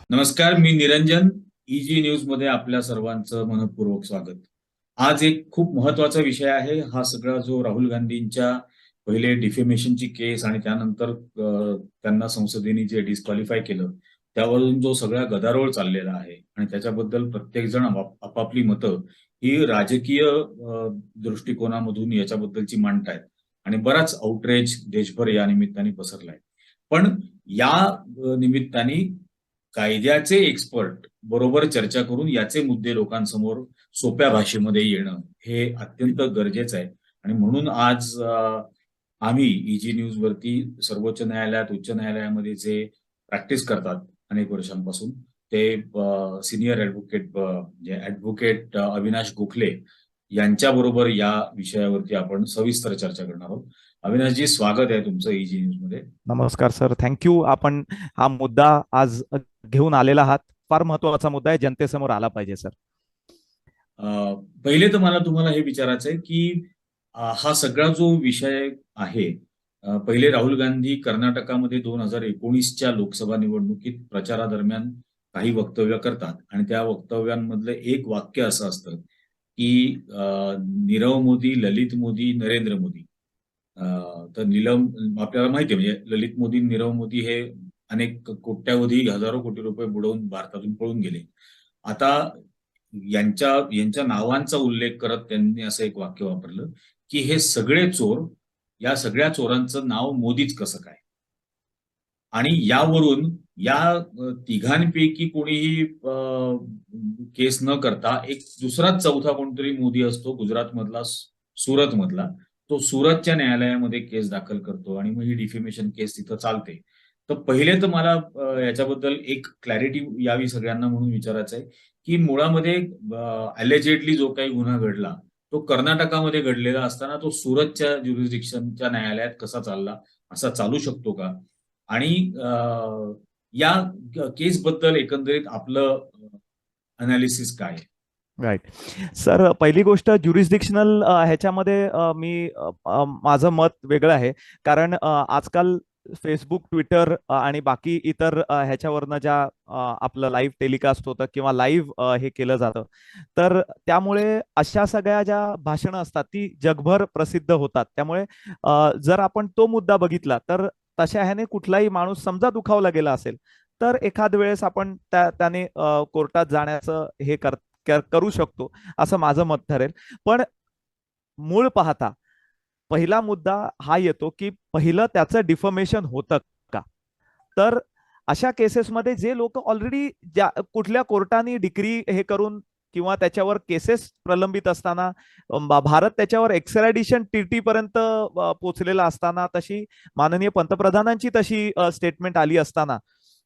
नमस्कार, मी Niranjan. Easy news मध्ये आपल्या सर्वांचं मनपूर्वक स्वागत. आज एक खूप महत्वाचा विषय आहे. हा सगळा जो राहुल गांधींच्या पहिले डिफेमेशनची केस आणि त्यानंतर त्यांना संसदेने जे डिस्क्वालिफाय केलं, त्यावरून जो सगळा गदारोळ चाललेला आहे आणि त्याच्याबद्दल प्रत्येक जण आपापली मतं ही राजकीय दृष्टिकोनामधून याच्याबद्दलची मांडतायत आणि बराच आउटरेज देशभर या निमित्ताने पसरलाय. पण या निमित्ताने कायद्याचे एक्सपर्ट बरोबर चर्चा करून याचे मुद्दे लोकांसमोर सोप्या भाषेमध्ये येणं हे अत्यंत गरजेचं आहे. आणि म्हणून आज आम्ही ईजी न्यूज वरती सर्वोच्च न्यायालयात, उच्च न्यायालयामध्ये जे प्रॅक्टिस करतात अनेक वर्षांपासून, ते सिनियर ऍडव्होकेट अविनाश गोखले यांच्या बरोबर या विषयावरती आपण सविस्तर चर्चा करणार आहोत. अविनाशजी, स्वागत आहे तुमचं ईजी न्यूज मध्ये. नमस्कार सर, थँक्यू. आपण हा मुद्दा आज घेऊन आलेला आहात. फार महत्वाचा मुद्दा आहे, जनतेसमोर आला पाहिजे सर. पहिले तर मला तुम्हाला हे विचारायचं आहे की हा सगळा जो विषय आहे, पहिले राहुल गांधी कर्नाटकामध्ये 2019च्या लोकसभा निवडणुकीत प्रचारादरम्यान काही वक्तव्य करतात आणि त्या वक्तव्यांमधलं एक वाक्य असं असतं की नीरव मोदी, ललित मोदी, नरेंद्र मोदी. तर आपल्याला माहिती आहे, म्हणजे ललित मोदी, नीरव मोदी हे अनेक कोट्यावधी, हजारो कोटी रुपये बुडवून भारतातून पळून गेले. आता यांच्या यांच्या नावांचा उल्लेख करत त्यांनी असं एक वाक्य वापरलं की हे सगळे चोर, या सगळ्या चोरांचं नाव मोदीच कसं काय. आणि यावरून या तिघांपैकी कोणीही केस न करता एक दुसराच चौथा कोणतरी मोदी असतो, गुजरात मधला, सुरत मधला. तो सुरतच्या न्यायालयामध्ये केस दाखल करतो आणि मग ही डिफेमेशन केस तिथं चालते. तर पहिले तर मला याच्याबद्दल एक क्लॅरिटी यावी सगळ्यांना म्हणून विचारायचं आहे की मुळामध्ये अलेजेडली जो काही गुन्हा घडला तो कर्नाटकामध्ये घडलेला असताना तो सुरतच्या ज्युरिस्डिक्शनच्या न्यायालयात कसा चालला, असा चालू शकतो का? आणि या केस बद्दल एकंदरीत आपलं अनालिसिस काय? राईट सर, पहिली गोष्ट ज्युरिस्डिक्शनल ह्याच्यामध्ये माझं मत वेगळं आहे. कारण आजकाल फेसबुक, ट्विटर आणि बाकी इतर ह्याच्यावरनं ज्या आपलं लाईव्ह टेलिकास्ट होतं किंवा लाईव्ह हे केलं जातं, तर त्यामुळे अशा सगळ्या ज्या भाषणं असतात ती जगभर प्रसिद्ध होतात. त्यामुळे जर आपण तो मुद्दा बघितला तर तशा ह्याने कुठलाही माणूस समजा दुखावला गेला असेल तर एखाद वेळेस आपण त्याने कोर्टात जाण्याचं हे करू शकतो, असं माझं मत ठरेल. पण मूळ पाहता पहिला मुद्दा हा येतो की पहिलं त्याचं डिफॉर्मेशन होतं का. तर अशा केसेसमध्ये जे लोक ऑलरेडी कुठल्या कोर्टाने डिग्री हे करून किंवा त्याच्यावर केसेस प्रलंबित असताना, भारत त्याच्यावर एक्स्ट्रॅडिशन टीटी पर्यंत पोहोचलेला असताना, तशी माननीय पंतप्रधानांची तशी स्टेटमेंट आली असताना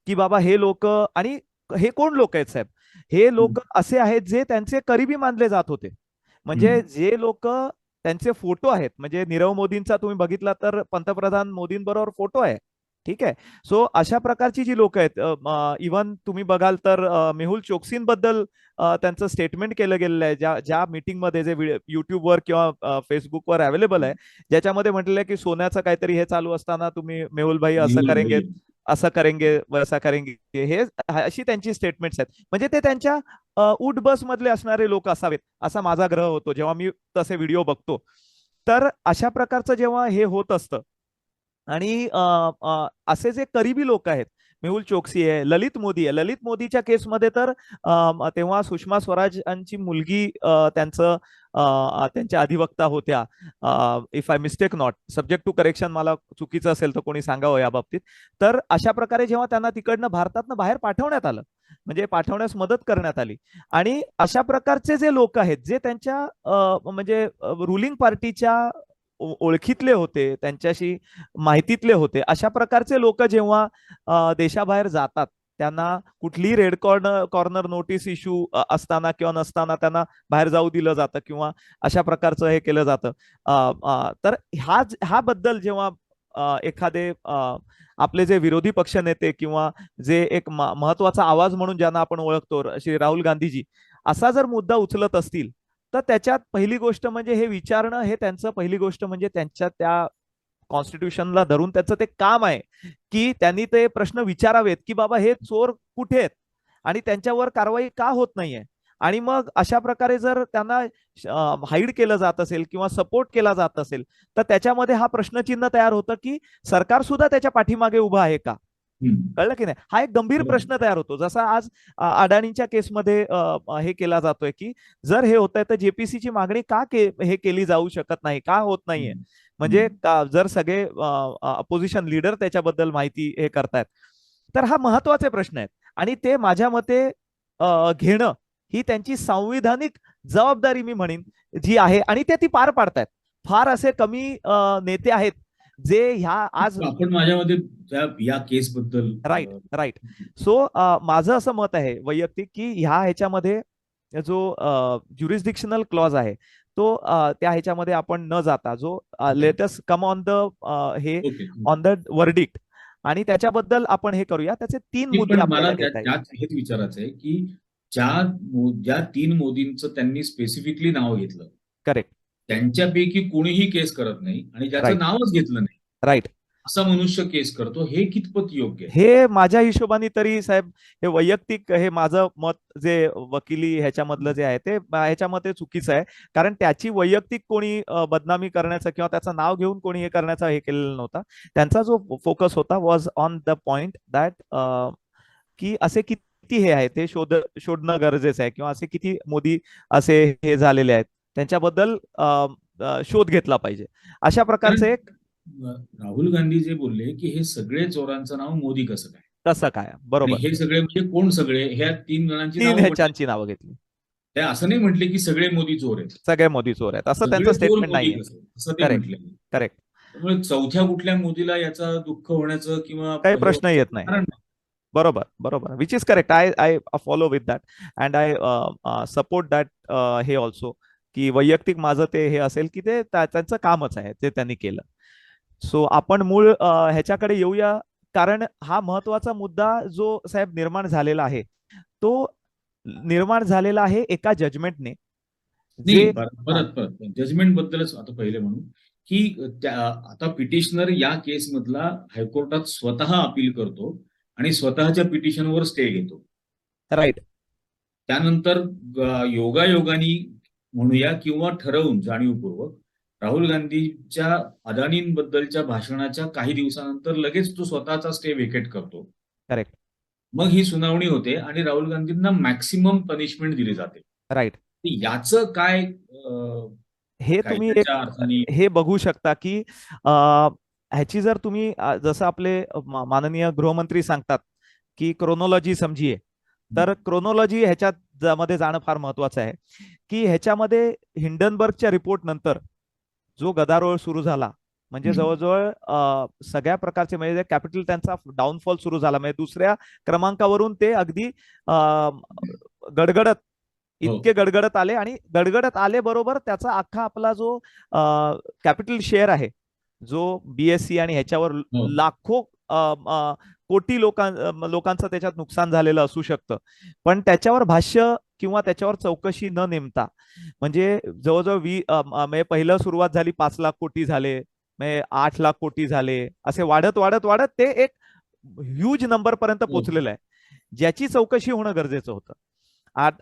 की बाबा हे लोक, आणि हे कोण लोक आहेत साहेब, हे लोक असे आहेत जे त्यांचे करीबी मानले जात होते. म्हणजे जे लोक त्यांचे फोटो आहेत, म्हणजे नीरव मोदींचा तुम्ही बघितला तर पंतप्रधान मोदींबरोबर फोटो आहे, ठीक आहे. सो अशा प्रकारची जी लोक आहेत, इव्हन तुम्ही बघाल तर मेहुल चोक्सींबद्दल त्यांचं स्टेटमेंट केलं गेलेलं आहे, ज्या मीटिंगमध्ये, जे युट्यूबवर किंवा फेसबुकवर अवेलेबल आहे, ज्याच्यामध्ये म्हटलेलं आहे की सोन्याचं काहीतरी हे चालू असताना तुम्ही मेहुल भाई असं मेहुल करेंगे, भाई. असं करेंगे, वैसा करेंगे, हे अशी त्यांची स्टेटमेंट्स आहेत. म्हणजे ते त्यांच्या उठ बस मधले असणारे लोक असावेत असा माझा ग्रह होतो जेव्हा मी तसे व्हिडिओ बघतो. तर अशा प्रकारचं जेव्हा हे होत असतं आणि असे जे करीबी लोक आहेत, मेहुल चोक्सी आहे, ललित मोदी आहे. ललित मोदीच्या केसमध्ये तर तेव्हा सुषमा स्वराज यांची मुलगी त्यांच्या अधिवक्ता होत्या. If I mistake not, subject to correction, मला चुकीचं असेल तर कोणी सांगावं या बाबतीत. तर अशा प्रकारे जेव्हा त्यांना तिकडनं भारतातनं बाहेर पाठवण्यात आलं, म्हणजे पाठवण्यास मदत करण्यात आली, आणि अशा प्रकारचे जे लोक आहेत जे त्यांच्या म्हणजे रुलिंग पार्टीच्या ओळखीतले होते, त्यांच्याशी माहितीतले होते, अशा प्रकारचे लोक जेव्हा देशाबाहेर जातात, त्यांना कुठलीही रेड कॉर्नर नोटीस इश्यू असताना किंवा नसताना त्यांना बाहेर जाऊ दिलं जातं किंवा अशा प्रकारचं हे केलं जातं. तर हा बद्दल जेव्हा एखादे आपले जे विरोधी पक्ष नेते किंवा जे एक महत्वाचा आवाज म्हणून ज्यांना आपण ओळखतो, श्री राहुल गांधीजी, असा जर मुद्दा उचलत असतील तर त्याच्यात पहिली गोष्ट म्हणजे हे विचारणं, हे त्यांचं पहिली गोष्ट म्हणजे त्यांच्या त्या कॉन्स्टिट्यूशनला धरून त्याचं ते काम आहे की त्यांनी ते प्रश्न विचारावेत की बाबा हे चोर कुठे आहेत, आणि त्यांच्यावर कारवाई का होत नाहीये? आणि मग अशा प्रकारे जर त्यांना हाईड केलं जात असेल किंवा सपोर्ट केला जात असेल, तर त्याच्यामध्ये हा प्रश्नचिन्ह तयार होतं की सरकार सुद्धा त्याच्या पाठीमागे उभं आहे का? कळलं की नाही? हा एक गंभीर बरोबर. प्रश्न तयार होतो. जसा आज अडाणीच्या केसमध्ये हे केला जातोय की जर हे होत आहे तर जेपीसीची मागणी का हे केली जाऊ शकत नाही, का होत नाहीये? म्हणजे जर सगळे अपोजिशन लीडर त्याच्याबद्दल माहिती हे करतायत, तर हा महत्वाचे प्रश्न आहेत. आणि ते माझ्या मते घेणं ही त्यांची संविधानिक जबाबदारी मी म्हणेन जी आहे, आणि ते ती पार पाडतायत. फार असे कमी नेते आहेत जे ह्या आज आपण माझ्यामध्ये या केस बद्दल राईट राईट. सो माझं असं मत आहे वैयक्तिक की ह्याच्यामध्ये जो ज्युरिस्डिक्शनल क्लॉज आहे तो त्या ह्याच्यामध्ये आपण न जाता जो लेटेस्ट कम ऑन द हे ऑन द वर्डिक्ट, आणि त्याच्याबद्दल आपण हे करूया. त्याचे 3 मुद्दे पण मला आपल्याला घेता येईल. त्यात हेच विचारायचं आहे की ज्या 3 मोदींचं त्यांनी स्पेसिफिकली नाव घेतलं, करेक्ट. त्यांच्यापैकी कोणीही केस करत नाही आणि ज्याचं राईट नावच घेतलं नाही राईट. असा मनुष्य केस करतो, हे कितपत योग्य आहे? हे माझ्या हिशोबाने तरी साहेब, हे वैयक्तिक हे माझं मत जे वकिली ह्याच्यामधलं जे आहे ते ह्याच्यामध्ये चुकीचं आहे. कारण त्याची वैयक्तिक कोणी बदनामी करण्याचा किंवा त्याचं नाव घेऊन कोणी हे करण्याचा हे केलेलं नव्हता. त्यांचा जो फोकस होता was on the point that की असे किती हे आहे ते शोधणं गरजेचं आहे, किंवा असे किती मोदी असे हे झालेले आहेत त्यांच्याबद्दल शोध घेतला पाहिजे, अशा प्रकारचे एक. राहुल गांधी जे बोलले की हे सगळे चोरांचं नाव मोदी कसं काय, तसं काय आणि बरोबर, हे सगळे म्हणजे कोण सगळे, ह्या 3 जणांची 3 नावं म्हटली. ह्याच्यांची नावं घेतली. ते असं नाही म्हटले की सगळे मोदी चोर आहेत, सगळे मोदी चोर आहेत असं त्यांचं सगळे चोर स्टेटमेंट मोदी नाहीये. कसं, असं ते करेक्ट म्हटले. करेक्ट. त्यामुळे चौथ्या कुठल्या मोदीला याचा दुःख होण्याचं किंवा काही हे प्रश्न होण्याचं येत नाही. कारण नाही. बरोबर बरोबर, which is correct. I I follow with that and I support that हे ऑल्सो, की वैयक्तिक माझं ते हे असेल की ते त्यांचं कामच आहे ते त्यांनी केलं. सो आपण मूळ ह्याच्याकडे येऊया. कारण हा महत्वाचा मुद्दा जो साहेब निर्माण झालेला आहे तो निर्माण झालेला आहे एका जजमेंटने नाही, जे परत परत जजमेंट बद्दलच आता पहिले म्हणू की आता पिटिशनर या केस मधला हायकोर्टात स्वतः अपील करतो आणि स्वतःच्या पिटिशनवर स्टे घेतो. राईट त्यानंतर योगायोगानी म्हणूया किंवा ठरवून जाणीवपूर्वक राहुल गांधीच्या अदानींबद्दलच्या भाषणाच्या काही दिवसानंतर लगेच तो स्वतःचा स्टे व्हेकेट करतो. करेक्ट मग ही सुनावणी होते आणि राहुल गांधींना मॅक्सिमम पनिशमेंट दिली जाते. राईट. याचं काय हे तुम्ही एक कायद्याच्या अर्थाने हे बघू शकता की ह्याची जर तुम्ही जसं आपले माननीय गृहमंत्री सांगतात की क्रोनॉलॉजी समजिये, तर क्रोनॉलॉजी ह्याच्यात मध्ये जाणं फार महत्वाचं आहे. की ह्याच्यामध्ये हिंडनबर्गच्या रिपोर्ट नंतर जो गदारोळ सुरू झाला, म्हणजे जवळजवळ सगळ्या प्रकारचे म्हणजे कॅपिटल त्यांचा डाऊनफॉल सुरू झाला, म्हणजे दुसऱ्या क्रमांकावरून ते अगदी गडगडत इतके गडगडत आले, आणि गडगडत आले बरोबर त्याचा अख्खा आपला जो कॅपिटल शेअर आहे जो बीएससी आणि ह्याच्यावर लाखो कोटी लोकांचं त्याच्यात नुकसान झालेलं असू शकतं. पण त्याच्यावर भाष्य किंवा त्याच्यावर चौकशी न नेमता, म्हणजे जवळजवळ म्हणजे पहिलं सुरुवात झाली 5 लाख कोटी झाले, म्हणजे 8 लाख कोटी झाले, असे वाढत वाढत वाढत ते एक ह्यूज नंबर पर्यंत पोहोचलेलं आहे, ज्याची चौकशी होणं गरजेचं होतं.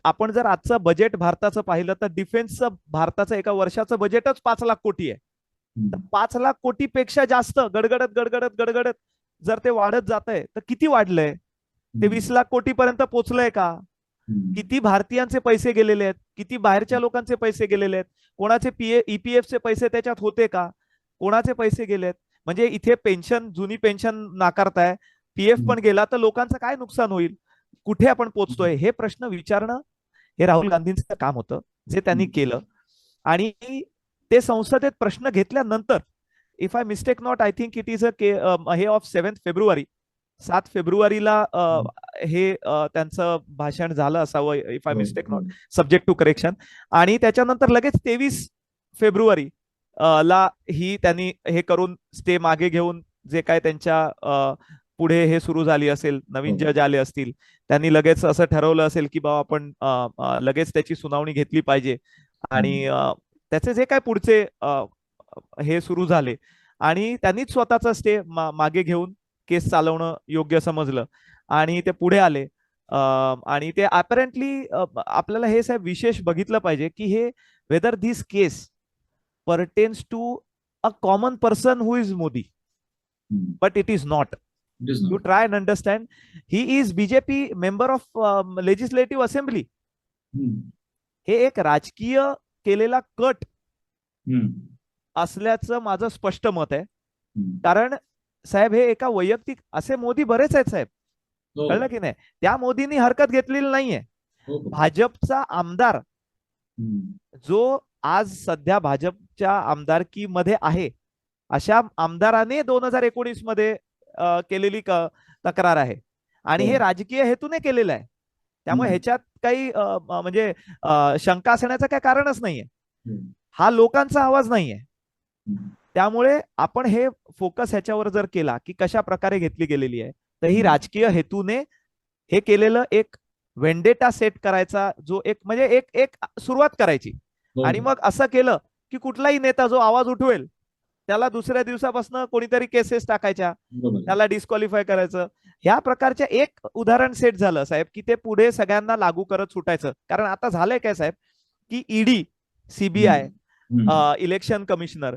आपण जर आजचं बजेट भारताचं पाहिलं तर डिफेन्सचं भारताचं एका वर्षाचं बजेटच 5 लाख कोटी आहे. 5 लाख कोटीपेक्षा जास्त गडगडत गडगडत गडगडत जर ते वाढत जात आहे तर किती वाढलंय? ते 20 लाख कोटी पर्यंत पोहोचलंय का? किती भारतीयांचे पैसे गेलेले आहेत? किती बाहेरच्या लोकांचे पैसे गेलेले आहेत? कोणाचे ईपीएफचे पैसे त्याच्यात होते का? कोणाचे पैसे गेलेत? म्हणजे इथे पेन्शन, जुनी पेन्शन नाकारताय, पीएफ पण गेला, तर लोकांचं काय नुकसान होईल? कुठे आपण पोहोचतोय हे प्रश्न विचारणं हे राहुल गांधींचं काम होतं, जे त्यांनी केलं. आणि ते संसदेत प्रश्न घेतल्यानंतर, if I mistake not, I think it is हे ऑफ 7 फेब्रुवारी, 7 फेब्रुवारीला हे त्यांचं भाषण झालं असावं, if I mistake not, subject to correction. आणि त्याच्यानंतर लगेच 23 फेब्रुवारी ला ही त्यांनी हे करून स्टे मागे घेऊन, जे काय त्यांच्या पुढे हे सुरू झाली असेल, नवीन जज आले असतील, त्यांनी लगेच असं ठरवलं असेल की बाबा आपण लगेच त्याची सुनावणी घेतली पाहिजे. आणि त्याचे जे काय पुढचे हे सुरू झाले, आणि त्यांनीच स्वतःचा स्टे मागे घेऊन केस चालवणं योग्य समजलं आणि ते पुढे आले. आणि ते अपॅरेंटली आपल्याला हे साहेब विशेष बघितलं पाहिजे की हे whether this case pertains to a common person who is Modi, but it is not. It is You not. try and understand. He is BJP member of legislative assembly. हे एक राजकीय केलेला कट असल्याचं माझं स्पष्ट मत आहे. कारण साहेब हे एका वैयक्तिक असे मोदी बरेच आहेत साहेब, कळलं की नाही. त्या मोदींनी हरकत घेतलेली नाहीये. भाजपचा आमदार जो आज सध्या भाजपच्या आमदारकीमध्ये आहे, अशा आमदाराने 2019 मध्ये केलेली तक्रार आहे आणि हे राजकीय हेतूने केलेलं आहे. त्यामुळे ह्याच्यात काही म्हणजे शंका असण्याचं काही कारणच नाहीये. हा लोकांचा आवाज नाहीये. त्यामुळे आपण हे फोकस ह्याच्यावर जर केला की कशा प्रकारे घेतली गेलेली आहे, तर ही राजकीय हेतूने हे केलेलं एक वेंडेटा सेट करायचा, जो एक म्हणजे एक सुरुवात करायची. आणि मग असं केलं की कुठलाही नेता जो आवाज उठवेल त्याला दुसऱ्या दिवसापासून कोणीतरी केसेस टाकायच्या, त्याला डिस्क्वालिफाय करायचं. ह्या प्रकारच्या एक उदाहरण सेट झालं साहेब की ते पुढे सगळ्यांना लागू करत सुटायचं. कारण आता झालंय काय साहेब की ED, CBI, election commissioner,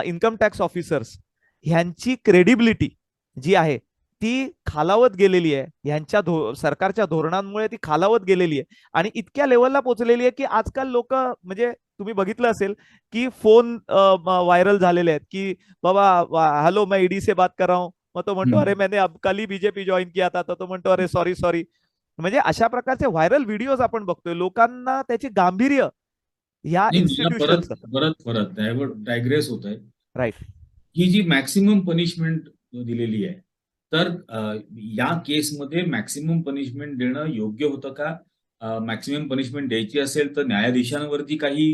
income tax officers ह्यांची क्रेडिबिलिटी जी आहे ती खालावत गेलेली आहे. ह्यांच्या सरकारच्या धोरणांमुळे ती खालावत गेलेली आहे आणि इतक्या लेवलला पोहोचलेली आहे की आजकाल लोक, म्हणजे तुम्ही बघितलं असेल की फोन व्हायरल झालेले आहेत की बाबा हॅलो मैं ईडी से बात कर रहा हूं, मग तो म्हणतो अरे मैंने अब कल ही बीजेपी जॉईन किया था, तो म्हणतो अरे सॉरी सॉरी. म्हणजे अशा प्रकारचे व्हायरल व्हिडिओज आपण बघतोय. लोकांना त्याची गांभीर्य ह्या इन्स्टिट्यूशन परत डायग्रेस होत आहे. राईट. ही जी मॅक्सिमम पनिशमेंट दिलेली आहे, तर या केसमध्ये मॅक्सिमम पनिशमेंट देणं योग्य होतं का? मॅक्सिमम पनिशमेंट द्यायची असेल तर न्यायाधीशांवरती काही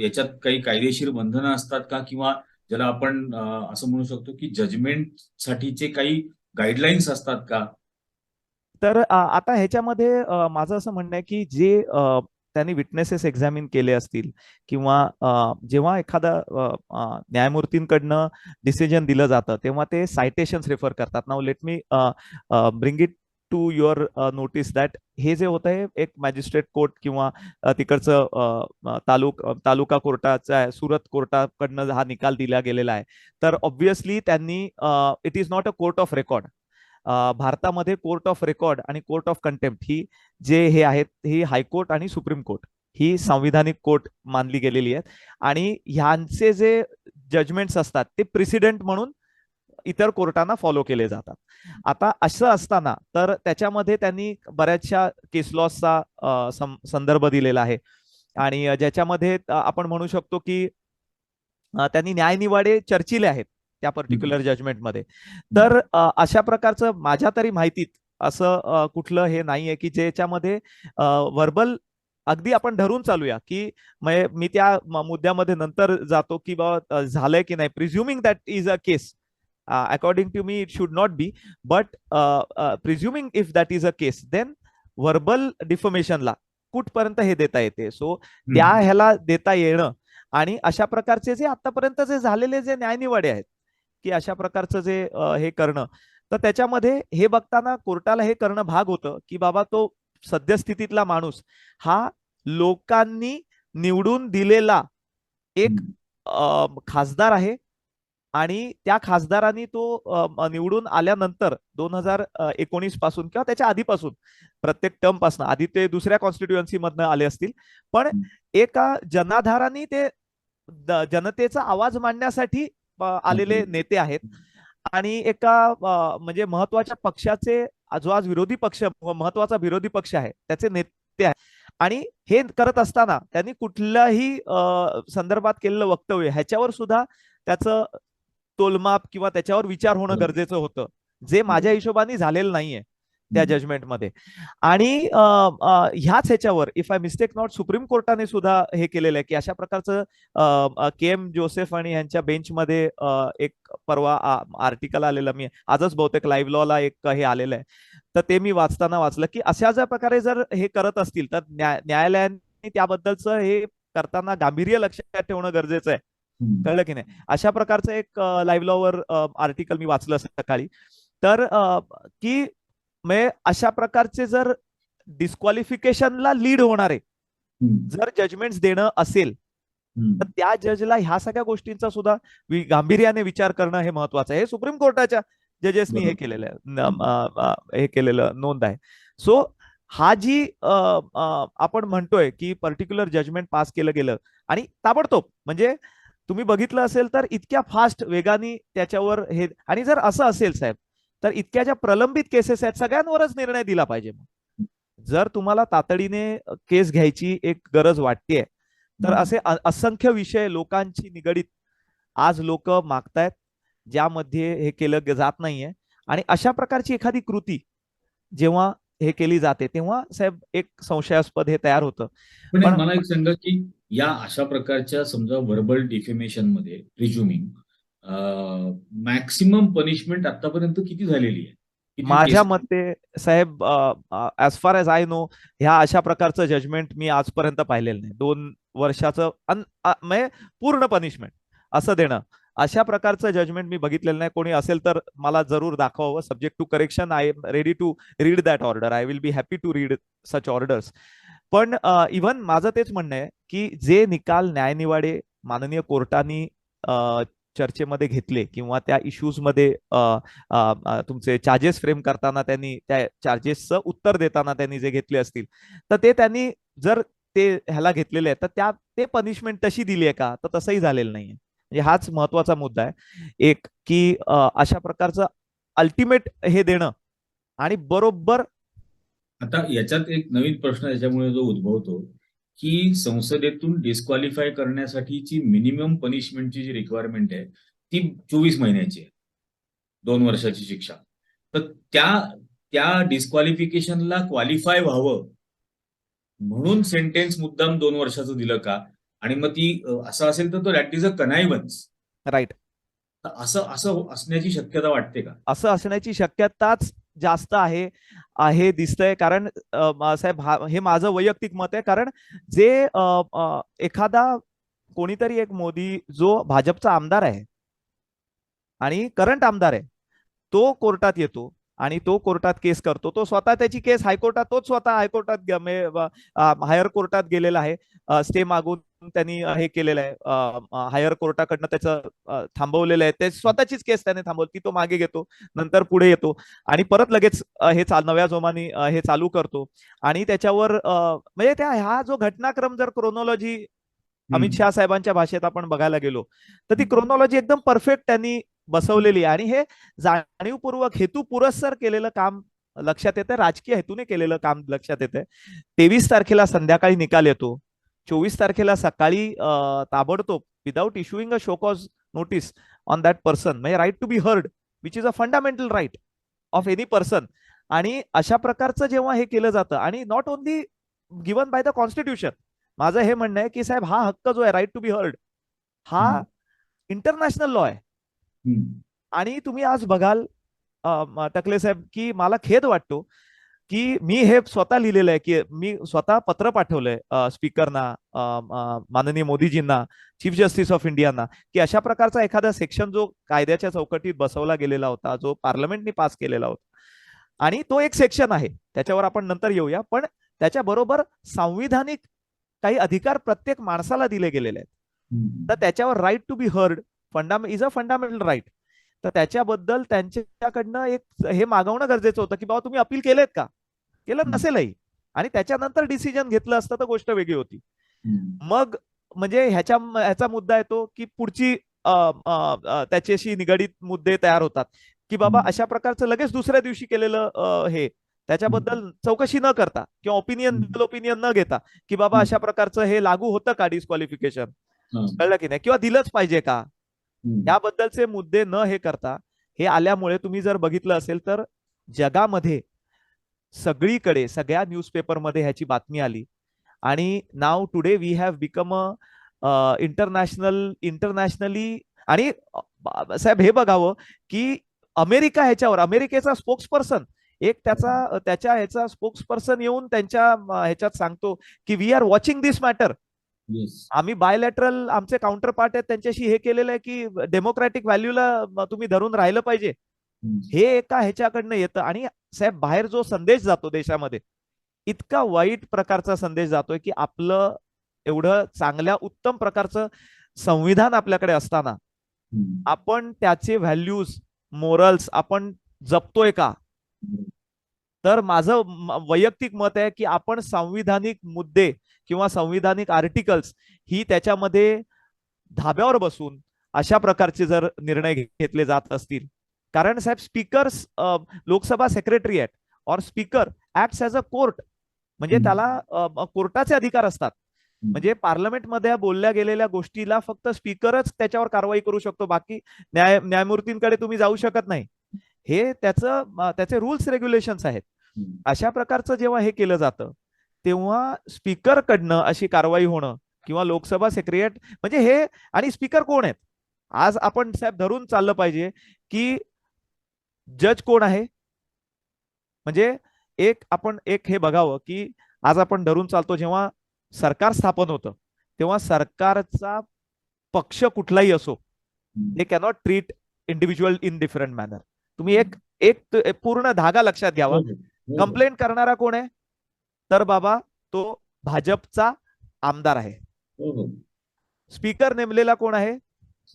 याच्यात काही कायदेशीर बंधनं असतात का? किंवा ज्याला आपण असं म्हणू शकतो की जजमेंट साठीचे काही गाईडलाईन्स असतात का? तर आता ह्याच्यामध्ये माझं असं म्हणणं आहे की जे त्यांनी विटनेसेस एक्झामिन केले असतील किंवा जेव्हा एखादा न्यायमूर्तींकडनं डिसिजन दिलं जातं तेव्हा ते सायटेशन्स रेफर करतात. Now let me bring it to your notice that हे जे होतं हे एक मॅजिस्ट्रेट कोर्ट किंवा तिकडचं तालुका कोर्टाचा, सुरत कोर्टाकडनं हा निकाल दिला गेलेला आहे. तर ऑब्व्हियसली त्यांनी it is not a court of record. भारतामध्ये कोर्ट ऑफ रेकॉर्ड आणि कोर्ट ऑफ कंटेम्प्ट ही जे हे आहेत, ही हायकोर्ट आणि सुप्रीम कोर्ट ही संविधानिक कोर्ट मानली गेलेली आहेत आणि ह्यांचे जे जजमेंट्स असतात ते प्रेसिडेंट म्हणून इतर कोर्टांना फॉलो केले जातात. आता असं असताना तर त्याच्यामध्ये त्यांनी बऱ्याचशा केस लॉसचा संदर्भ दिलेला आहे आणि ज्याच्यामध्ये आपण म्हणू शकतो की त्यांनी न्यायनिवाडे चर्चिले आहेत त्या पर्टिक्युलर जजमेंटमध्ये. तर अशा प्रकारचं माझ्या तरी माहितीत असं कुठलं हे नाहीये की ज्याच्यामध्ये व्हर्बल अगदी आपण धरून चालूया की मी त्या मुद्द्यामध्ये नंतर जातो की बाबा झालंय की नाही. Presuming that is a case, according to me it should not be, but presuming if that is a case then verbal डिफॉर्मेशनला कुठपर्यंत हे देता येते. सो त्या ह्याला देता येणं आणि अशा प्रकारचे जे आतापर्यंत जे झालेले जे न्यायनिवाडे आहेत की अशा प्रकारचं जे हे करणं, तर त्याच्यामध्ये हे बघताना कोर्टाला हे करणं भाग होतं की बाबा तो सद्यस्थितीतला माणूस हा लोकांनी निवडून दिलेला एक खासदार आहे आणि त्या खासदारांनी तो निवडून आल्यानंतर 2019 पासून किंवा त्याच्या आधीपासून प्रत्येक टर्म पासून, आधी ते दुसऱ्या कॉन्स्टिट्युएन्सी मधनं आले असतील, पण एका जनाधारांनी ते जनतेचा आवाज मांडण्यासाठी आलेले नेते आहेत आणि एका म्हणजे महत्वाच्या पक्षाचे, जो आज विरोधी पक्ष, महत्वाचा विरोधी पक्ष आहे त्याचे नेते आहे. आणि हे करत असताना त्यांनी कुठल्याही संदर्भात केलेलं वक्तव्य ह्याच्यावर सुद्धा त्याचं तोलमाप किंवा त्याच्यावर विचार होणं गरजेचं होतं, जे माझ्या हिशोबाने झालेलं नाहीये त्या जजमेंटमध्ये. आणि ह्याच ह्याच्यावर if I mistake not supreme कोर्टाने सुद्धा हे केलेलं आहे की अशा प्रकारचं के एम जोसेफ आणि यांच्या बेंचमध्ये एक परवा आर्टिकल आलेलं, मी आजच बहुतेक लाईव्ह लॉला एक हे आलेलं आहे, तर ते मी वाचलं की अशा ज्या प्रकारे जर हे करत असतील तर न्यायालयाने त्याबद्दलचं हे करताना गांभीर्य लक्षात ठेवणं गरजेचं आहे. कळलं की नाही. अशा प्रकारचं एक लाईव्ह लॉवर आर्टिकल मी वाचलं सकाळी. तर की म्हणजे अशा प्रकारचे जर डिस्क्वालिफिकेशनला लीड होणारे हम्म, जर जजमेंट्स देणं असेल तर हम्म, त्या जजला ह्या सगळ्या गोष्टींचा सुद्धा गांभीर्याने विचार करणं हे महत्वाचं आहे. हे सुप्रीम कोर्टाच्या जजेसनी हे बरोबर. केलेलं आहे, हम्म, हे केलेलं नोंद आहे. सो हा जी आपण म्हणतोय की पर्टिक्युलर जजमेंट पास केलं गेलं आणि ताबडतोब म्हणजे तुम्ही बघितलं असेल तर इतक्या फास्ट वेगाने त्याच्यावर हे, आणि जर असं असेल साहेब तर इतक्या ज्या प्रलंबित केसेस आहेत सगळ्यांवरच निर्णय दिला पाहिजे. जर तुम्हाला तातडीने केस घ्यायची एक गरज वाटतेय तर हम्म. असे असंख्य विषय लोकांची निगडीत आज लोक मागतायत ज्यामध्ये हे केलं जात नाहीये. आणि अशा प्रकारची एखादी कृती जेव्हा हे केली जाते तेव्हा साहेब एक संशयास्पद हे तयार होतं. पण पण मला एक सांगा की या अशा प्रकारच्या समजा व्हर्बल डिफेमेशन मध्ये प्रिज्युमिंग मॅक्सिमम पनिशमेंट आतापर्यंत किती झालेली आहे? किती माझ्या केस? मते साहेब as far as I know ह्या अशा प्रकारचं जजमेंट मी आजपर्यंत पाहिलेलं नाही. 2 वर्षाचं म्हणजे पूर्ण पनिशमेंट असं देणं अशा प्रकारचं जजमेंट मी बघितलेलं नाही. कोणी असेल तर मला जरूर दाखवावं. Subject to correction I am ready to read that order. I will be happy to read such orders. पण इव्हन माझं तेच म्हणणं आहे की जे निकाल न्यायनिवाडे माननीय कोर्टाने चर्चेमध्ये घेतले किंवा त्या इश्यूजमध्ये तुमचे चार्जेस फ्रेम करताना त्यांनी त्या चार्जेसचं उत्तर देताना त्यांनी जे घेतले असतील तर ते त्यांनी जर ते ह्याला घेतलेले आहे तर ते पनिशमेंट तशी दिली आहे का, तर तसंही झालेलं नाहीये. म्हणजे हाच महत्वाचा मुद्दा आहे एक की अशा प्रकारचं अल्टिमेट हे देणं आणि बरोबर. आता याच्यात एक नवीन प्रश्न याच्यामुळे जो उद्भवतो की संसदेतून डिस्क्वालिफाय करण्यासाठीची मिनिमम पनिशमेंटची जी रिक्वायरमेंट आहे ती 24 महिन्याची आहे, 2 वर्षाची शिक्षा. तर त्या त्या डिस्क्वालिफिकेशनला क्वालिफाय व्हावं म्हणून सेंटेन्स मुद्दाम 2 वर्षाचं दिलं का? आणि मग ती असं असेल तर तो दॅट इज अ कनायवन्स. राईट. असं असं असण्याची शक्यता वाटते का? असं असण्याची शक्यताच जास्त आहे आहे दिसतंय. कारण साहेब हे माझं वैयक्तिक मत आहे. कारण जे एखादा कोणीतरी एक मोदी जो भाजपचा आमदार आहे आणि करंट आमदार आहे तो कोर्टात येतो आणि तो कोर्टात केस करतो. तो स्वतः त्याची केस हायकोर्टात, तोच स्वतः हायकोर्टात हायर कोर्टात गेलेला आहे. स्टे मागून त्यांनी हे केलेलं आहे. हायर कोर्टाकडनं त्याचं थांबवलेलं आहे. ते स्वतःचीच केस त्याने थांबवली, ती तो मागे घेतो, नंतर पुढे येतो आणि परत लगेच हे नव्या जोमाने हे चालू करतो. आणि त्याच्यावर म्हणजे हा जो घटनाक्रम जर क्रोनॉलॉजी अमित हम्म, शहा साहेबांच्या भाषेत आपण बघायला गेलो तर ती हम्म, क्रोनॉलॉजी एकदम परफेक्ट त्यांनी बसवलेली आहे. आणि हे जाणीवपूर्वक हेतू पुरस्सर केलेलं काम लक्षात येतं. राजकीय हेतूने केलेलं काम लक्षात येतं. 23 तारखेला संध्याकाळी निकाल येतो. 24 तारखेला सकाळी ताबडतोब without issuing a show cause notice on that person, म्हणजे right to be heard which is a fundamental right of any person. आणि अशा प्रकारचं जेव्हा हे केलं जातं आणि not only given by the constitution, माझं हे म्हणणं आहे की साहेब हा हक्क जो आहे राईट टू बी हर्ड हा हम्म, इंटरनॅशनल लॉ आहे. हम्म, आणि तुम्ही आज बघाल टकले साहेब की मला खेद वाटतो की मी हे स्वतः लिहिलेलं आहे की मी स्वतः पत्र पाठवलंय स्पीकरना, माननीय मोदीजींना, चीफ जस्टिस ऑफ इंडियाना, की अशा प्रकारचा एखादा सेक्शन जो कायद्याच्या चौकटीत बसवला गेलेला होता, जो पार्लमेंटने पास केलेला होता, आणि तो एक सेक्शन आहे त्याच्यावर आपण नंतर येऊया, पण त्याच्याबरोबर संविधानिक काही अधिकार प्रत्येक माणसाला दिले गेलेले आहेत. हम्म, तर त्याच्यावर right to be heard is a fundamental right. तर त्याच्याबद्दल त्यांच्याकडनं एक हे मागवणं गरजेचं होतं की बाबा तुम्ही अपील केलेत का, केलं हम्म, नसेलही, आणि त्याच्यानंतर डिसिजन घेतलं असतं तर गोष्ट वेगळी होती. हम्म, मग म्हणजे ह्याचा मुद्दा येतो की पुढची त्याच्याशी निगडीत मुद्दे तयार होतात की बाबा हम्म, अशा प्रकारचं लगेच दुसऱ्या दिवशी केलेलं हे हम्म, त्याच्याबद्दल चौकशी न करता किंवा हम्म, ओपिनियन न घेता की बाबा हम्म, अशा प्रकारचं हे लागू होतं का डिस्क्वालिफिकेशन, हा, कळलं की नाही, किंवा दिलंच पाहिजे का, हम्म, याबद्दलचे मुद्दे न हे करता हे आल्यामुळे तुम्ही जर बघितलं असेल तर जगामध्ये सगळीकडे सगळ्या न्यूजपेपरमध्ये ह्याची बातमी आली. आणि now today we have become a internationally. आणि साहेब हे बघावं की अमेरिकेचा स्पोक्सपर्सन एक त्याच्या ह्याचा स्पोक्सपर्सन येऊन त्यांच्या ह्याच्यात सांगतो की we are watching this matter. Yes, आम्ही बायलॅटरल आमचे काउंटर पार्ट आहेत त्यांच्याशी हे केलेलं आहे की डेमोक्रॅटिक व्हॅल्यूला तुम्ही धरून राहिलं पाहिजे. हे एका ह्याच्याकडनं येतं. आणि साहेब बाहेर जो संदेश जातो देशामध्ये, इतका वाईट प्रकारचा संदेश जातोय की आपलं एवढं चांगल्या उत्तम प्रकारचं संविधान आपल्याकडे असताना आपण त्याचे व्हॅल्यूज, मोरल्स आपण जपतोय का? तर माझं वैयक्तिक मत आहे की आपण संविधानिक मुद्दे किंवा संविधानिक आर्टिकल्स ही त्याच्यामध्ये धाब्यावर बसून अशा प्रकारचे जर निर्णय घेतले जात असतील, कारण साहेब स्पीकर्स, लोकसभा सेक्रेटरी आहेत और speaker acts as a court, म्हणजे त्याला कोर्टाचे अधिकार असतात. म्हणजे पार्लमेंटमध्ये बोलल्या गेलेल्या गोष्टीला फक्त स्पीकरच त्याच्यावर कारवाई करू शकतो, बाकी न्यायमूर्तींकडे तुम्ही जाऊ शकत नाही. हे त्याचे रूल्स रेग्युलेशन्स आहेत. अशा प्रकारचं जेव्हा हे केलं जातं तेव्हा स्पीकरकडनं अशी कारवाई होणं किंवा लोकसभा सेक्रेटरी म्हणजे हे, आणि स्पीकर कोण आहेत आज आपण साहेब धरून चाललं पाहिजे की जज कोण आहे. म्हणजे आपण हे बघावं की आज आपण धरून चालतो जेव्हा सरकार स्थापन होतं तेव्हा सरकारचा पक्ष कुठलाही असो, दे cannot treat individual in different manner. तुम्ही एक एक पूर्ण धागा लक्षात घ्यावा. कंप्लेंट करणारा कोण आहे? तर बाबा तो भाजपचा आमदार आहे. स्पीकर नेमलेला कोण आहे?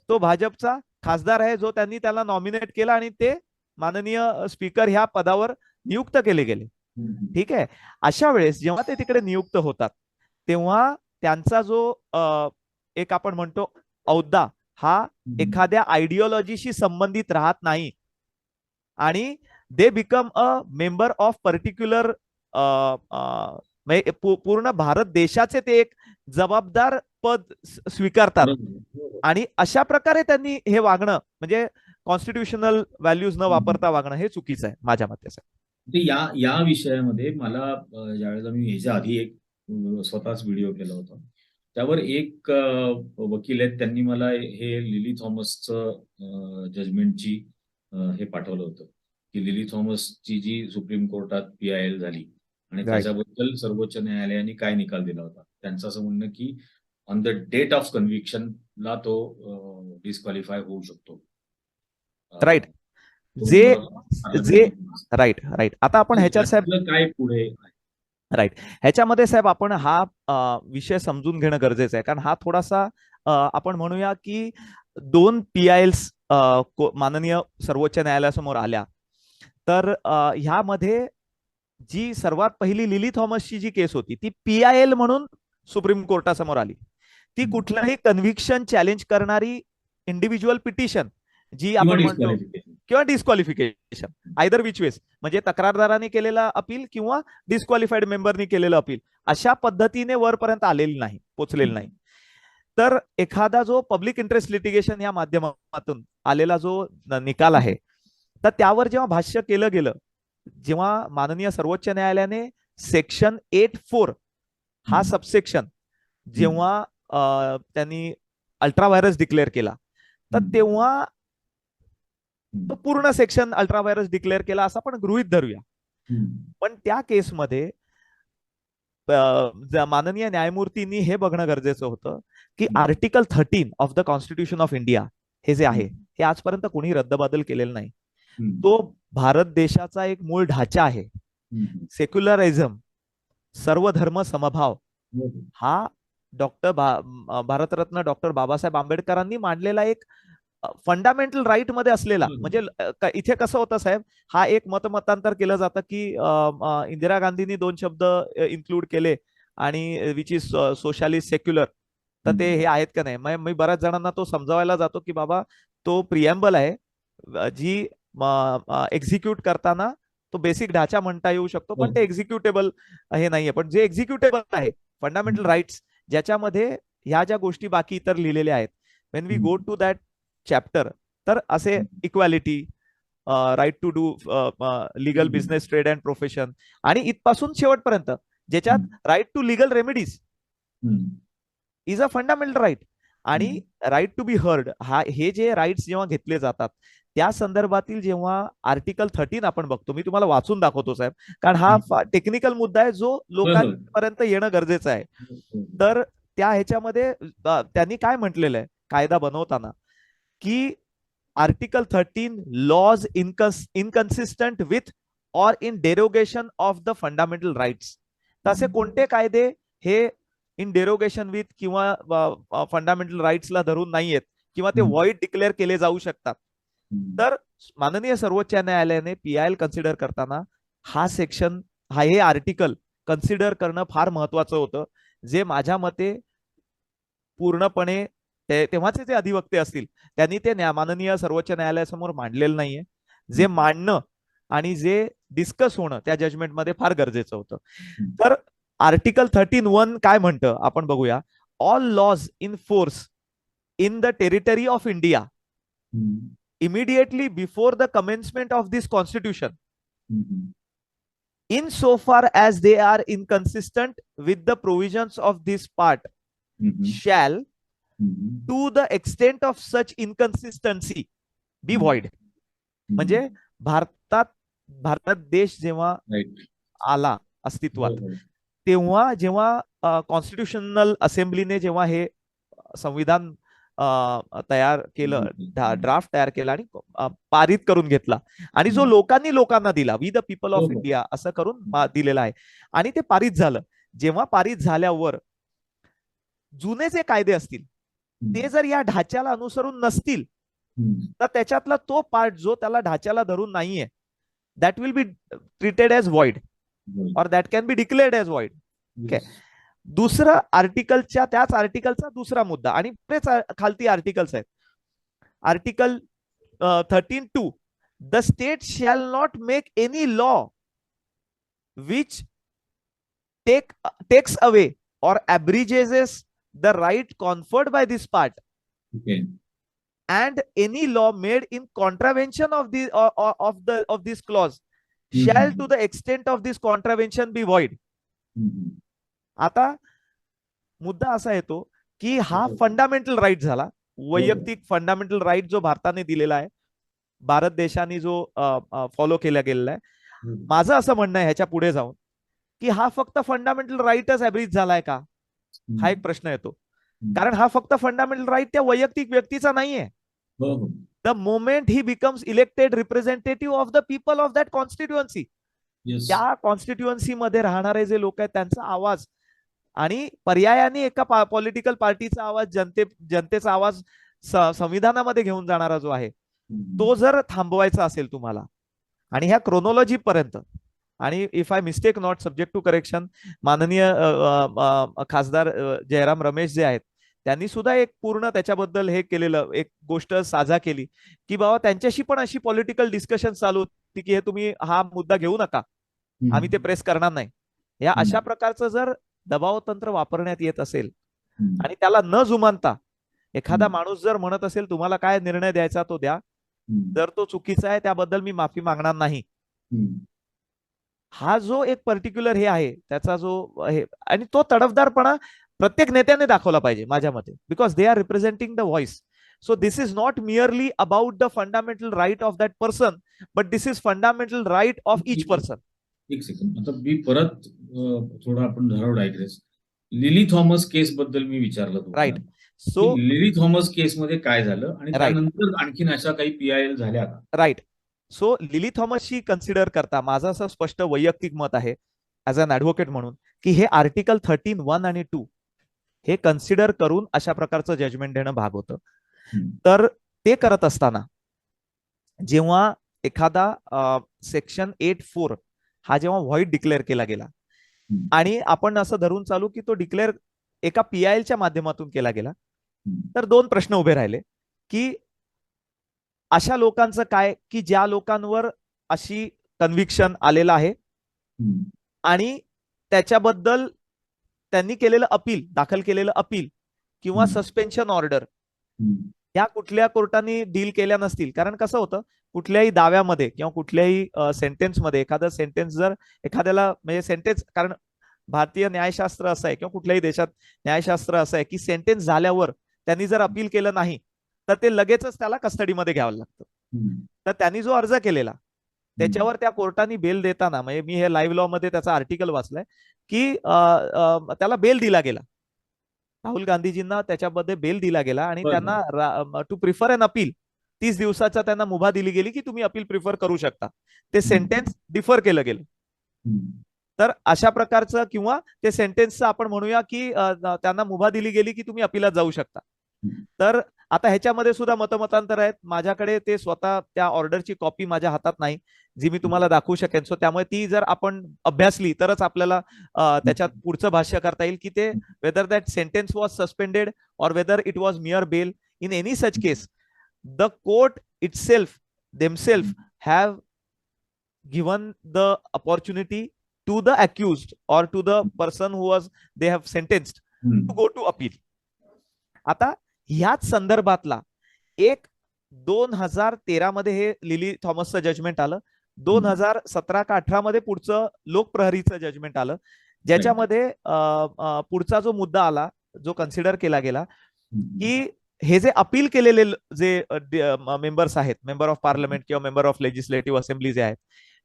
तो भाजपचा खासदार आहे, जो त्यांनी त्याला नॉमिनेट केला आणि ते माननीय स्पीकर ह्या पदावर नियुक्त केले गेले. ठीक आहे. अशा वेळेस जेव्हा ते तिकडे नियुक्त होतात तेव्हा त्यांचा जो एक आपण म्हणतो औदा हा एखाद्या आयडिओलॉजीशी संबंधित राहत नाही आणि they become a member of particular, पूर्ण भारत देशाचे ते एक जबाबदार पद स्वीकारतात. आणि अशा प्रकारे त्यांनी हे वागणं म्हणजे कॉन्स्टिट्युशनल व्हॅल्यूज न वापरता वागणं हे चुकीचं आहे माझ्या मते. या विषयामध्ये मला ज्यावेळेला मी ह्याच्या आधी एक स्वतःच व्हिडिओ केला होता, त्यावर एक वकील आहेत, त्यांनी मला हे लिली थॉमसचं जजमेंटची हे पाठवलं होतं की लिली थॉमसची जी सुप्रीम कोर्टात PIL झाली आणि त्याच्याबद्दल सर्वोच्च न्यायालयाने काय निकाल दिला होता. त्यांचं असं म्हणणं की ऑन द डेट ऑफ कन्व्हिक्शनला तो डिस्क्वालिफाय होऊ शकतो. राईट. जे जे राईट राईट. आता आपण ह्याच्यात साहेब काय पुढे राईट ह्याच्यामध्ये साहेब आपण हा विषय समजून घेणं गरजेचं आहे, कारण हा थोडासा आपण म्हणूया की 2 PILs माननीय सर्वोच्च न्यायालयासमोर आल्या. तर ह्यामध्ये जी सर्वात पहिली लिली थॉमसची जी केस होती ती PIL म्हणून सुप्रीम कोर्टासमोर आली. ती कुठलंही कन्व्हिक्शन चॅलेंज करणारी इंडिव्हिज्युअल पिटिशन जी आपण म्हणतो किंवा डिस्क्वालिफिकेशन, आयदर विच वेज, म्हणजे तक्रारदाराने केलेला अपील किंवा डिस्क्वालिफाईड मेंबरनी केलेलं अपील अशा पद्धतीने वरपर्यंत आलेली नाही, पोचलेली नाही. तर एखादा जो पब्लिक इंटरेस्ट लिटिगेशन या माध्यमातून आलेला जो निकाल आहे तर त्यावर जेव्हा भाष्य केलं गेलं, जेव्हा माननीय सर्वोच्च न्यायालयाने सेक्शन 8(4) हा सबसेक्शन जेव्हा त्यांनी अल्ट्रा व्हायरस डिक्लेअर केला तर तेव्हा तो पूर्ण सेक्शन अल्ट्रा व्हायरस डिक्लेअर केला असं आपण गृहीत धरूया. पण त्या केसमध्ये माननीय न्यायमूर्तींनी हे बघणं गरजेचं होतं की article 13 of the constitution of India हे जे आहे हे आजपर्यंत कोणी रद्दबादल केलेलं नाही. तो भारत देशाचा एक मूळ ढाचा आहे. सेक्युलरिझम, सर्वधर्म समभाव हा भारतरत्न डॉक्टर बाबासाहेब आंबेडकरांनी मांडलेला एक फंडामेंटल राईट मध्ये असलेला, म्हणजे इथे कसं होतं साहेब, हा एक मतमतांतर केलं जातं की इंदिरा गांधींनी 2 शब्द इन्क्लूड केले आणि विच इज सोशलिस्ट सेक्युलर, तर ते हे आहेत का नाही. मी बऱ्याच जणांना तो समजावायला जातो की बाबा तो प्रिएम्बल आहे, जी एक्झिक्यूट करताना तो बेसिक ढाचा म्हणता येऊ शकतो, पण ते एक्झिक्युटेबल हे नाहीये. पण जे एक्झिक्युटेबल आहे फंडामेंटल राईट्स, ज्याच्यामध्ये ह्या ज्या गोष्टी बाकी इतर लिहिलेल्या आहेत, when we go to that chapter, तर असे equality, right to do legal business, trade and profession, आणि इथपासून शेवटपर्यंत ज्याच्यात right to legal remedies is a fundamental right, आणि राईट टू बी हर्ड, हे जे राईट्स जेव्हा घेतले जातात त्या संदर्भातील जेव्हा आर्टिकल 13 आपण बघतो, मी तुम्हाला वाचून दाखवतो साहेब, कारण हा टेक्निकल मुद्दा आहे जो लोकांपर्यंत येणं गरजेचं आहे. तर त्या ह्याच्यामध्ये त्यांनी काय म्हटलेलं आहे कायदा बनवताना की article 13 laws inconsistent with or in derogation of the fundamental rights. तसे कोणते कायदे हे इन डेरोगेशन विथ किंवा फंडामेंटल राईट्सला धरून नाही आहेत किंवा ते व्हॉइड डिक्लेअर केले जाऊ शकतात. तर माननीय सर्वोच्च न्यायालयाने पीआयएल कन्सिडर करताना हा सेक्शन हे आर्टिकल कन्सिडर करणं फार महत्वाचं होतं, जे माझ्या मते पूर्णपणे तेव्हाचे जे अधिवक्ते असतील त्यांनी ते माननीय सर्वोच्च न्यायालयासमोर मांडलेलं नाहीये. जे मांडणं आणि जे डिस्कस होणं त्या जजमेंटमध्ये फार गरजेचं होतं. तर आर्टिकल 13(1) काय म्हणतं आपण बघूया. All laws in force in the territory of India immediately before the commencement of this constitution, in so far as they are inconsistent with the provisions of this part, shall to the extent of such inconsistency be void. म्हणजे भारतात देश जेव्हा आला अस्तित्वात तेव्हा जेव्हा constitutional असेंब्लीने जेव्हा हे संविधान तयार केलं, ड्राफ्ट तयार केला आणि पारित करून घेतला आणि जो लोकांना दिला, we the people of India असं करून दिलेला आहे आणि ते पारित झालं. जेव्हा पारित झाल्यावर जुने जे कायदे असतील ते जर या ढाच्याला अनुसरून नसतील तर त्याच्यातला तो पार्ट जो त्याला ढाच्याला धरून नाहीये, that will be treated as void और that can be declared as void. Okay. दुसरं आर्टिकलच्या त्याच आर्टिकलचा दुसरा मुद्दा आणि खालती आर्टिकल्स आहेत. Article 13(2) the state shall not make any law which takes away और abridges the right conferred by this part, and any law made in contravention of this clause shall to the extent of this contravention be void. आता मुद्दा असा येतो की हा fundamental right झाला, वैयक्तिक fundamental right जो भारताने दिलेला आहे, भारत देशाने जो फॉलो केला गेलेला आहे. माझं असं म्हणणं आहे ह्याच्या पुढे जाऊन की हा फक्त फंडामेंटल राईटच ॲब्रीज झालाय का, हा एक प्रश्न येतो. कारण हा फक्त फंडामेंटल राईट त्या वैयक्तिक व्यक्तीचा नाहीये. The moment he becomes elected representative of the people of that constituency, त्या कॉन्स्टिट्युएन्सी मध्ये राहणारे जे लोक आहेत त्यांचा आवाज आणि पर्यायाने एका पॉलिटिकल पार्टीचा आवाज, जनतेचा आवाज संविधानामध्ये घेऊन जाणारा जो आहे तो जर थांबवायचा असेल तुम्हाला आणि ह्या क्रोनॉलॉजी पर्यंत, आणि if I mistake not, subject to correction, माननीय खासदार जयराम रमेश जे आहेत त्यांनी सुद्धा एक पूर्ण त्याच्याबद्दल हे केलेलं एक गोष्ट साझा केली की बाबा त्यांच्याशी पण अशी पॉलिटिकल डिस्कशन चालू होती की हे तुम्ही हा मुद्दा घेऊ नका, आम्ही ते प्रेस करणार नाही. या अशा प्रकारचं जर दबाव तंत्र वापरण्यात येत असेल आणि त्याला न जुमानता एखादा माणूस जर म्हणत असेल तुम्हाला काय निर्णय द्यायचा तो द्या, जर तो चुकीचा आहे त्याबद्दल मी माफी मागणार नाही, हा जो एक पर्टिक्युलर हे आहे त्याचा जो हे, आणि तो तडफदारपणा प्रत्येक नेत्याने दाखवला पाहिजे माझ्या मते, because they are representing the voice. So this is not merely about the fundamental right of that person, but this is fundamental right of each person. एक सेकंड, आता मी परत थोडा आपण धराव डायग्रेस. लिली थॉमस केस बद्दल मी विचारलं तुम्हाला. राईट. सो लिली थॉमस केस मध्ये काय झालं आणि त्यानंतर आणखीन अशा काही पीआयएल झाल्या का? राईट. सो लिली थॉमसची कन्सिडर करता माझं असं स्पष्ट वैयक्तिक मत आहे ऍज अन ऍडव्होकेट म्हणून की हे आर्टिकल 13(1) आणि 2 हे कन्सिडर करून अशा प्रकारचं जजमेंट देणं भाग होतं. तर ते करत असताना जेव्हा एखादा सेक्शन 8(4) हा जेव्हा व्हॉइड डिक्लेअर केला गेला आणि आपण असं धरून चालू की तो डिक्लेअर एका पीआयएलच्या माध्यमातून केला गेला, तर दोन प्रश्न उभे राहिले की अशा लोकांचं काय की ज्या लोकांवर अशी कन्व्हिक्शन आलेलं आहे आणि त्याच्याबद्दल त्यांनी केलेलं अपील, दाखल केलेलं अपील किंवा सस्पेन्शन ऑर्डर या कुठल्या कोर्टाने डील केल्या नसतील. कारण कसं होतं, कुठल्याही दाव्यामध्ये किंवा कुठल्याही सेंटेन्समध्ये एखादं सेंटेन्स जर एखाद्याला म्हणजे सेंटेन्स, कारण भारतीय न्यायशास्त्र असं आहे किंवा कुठल्याही देशात न्यायशास्त्र असं आहे की सेंटेन्स झाल्यावर त्यांनी जर अपील केलं नाही तर ते लगेचच त्याला कस्टडीमध्ये घ्यावं लागतं. तर त्यांनी जो अर्ज केलेला त्याच्यावर त्या कोर्टाने बेल देताना, म्हणजे मी हे लाईव्ह लॉ मध्ये त्याचा आर्टिकल वाचलाय की त्याला बेल दिला गेला, राहुल गांधीजींना त्याच्यामध्ये बेल दिला गेला आणि त्यांना टू प्रिफर एन अपील 30 दिवसाचा त्यांना मुभा दिली गेली की तुम्ही अपील प्रिफर करू शकता. ते सेंटेन्स डिफर केलं गेलं. तर अशा प्रकारचं किंवा ते सेंटेन्सचं आपण म्हणूया की त्यांना मुभा दिली गेली की तुम्ही अपिलात जाऊ शकता. तर आता ह्याच्यामध्ये सुद्धा मतमतांतर आहेत. माझ्याकडे ते स्वतः त्या ऑर्डरची कॉपी माझ्या हातात नाही जी मी तुम्हाला दाखवू शकेन. सो त्यामुळे ती जर आपण अभ्यासली तरच आपल्याला त्याच्यात पुढचं भाष्य करता येईल की ते whether that sentence was suspended or whether it was mere bail. In any such case, the court itself themselves have given the opportunity to the accused or to the person who was they have sentenced to go to appeal. आता ह्याच संदर्भातला एक 2013 मध्ये हे lily थॉमसचं judgement आलं. 2017 का 18 मध्ये पुढचं लोकप्रहरीचं जजमेंट आलं, ज्याच्यामध्ये पुढचा जो मुद्दा आला जो कन्सिडर केला गेला की हे जे अपील केलेले जे मेंबर्स आहेत, मेंबर ऑफ पार्लमेंट किंवा मेंबर ऑफ लेजिस्लेटिव्ह असेंब्ली जे आहेत,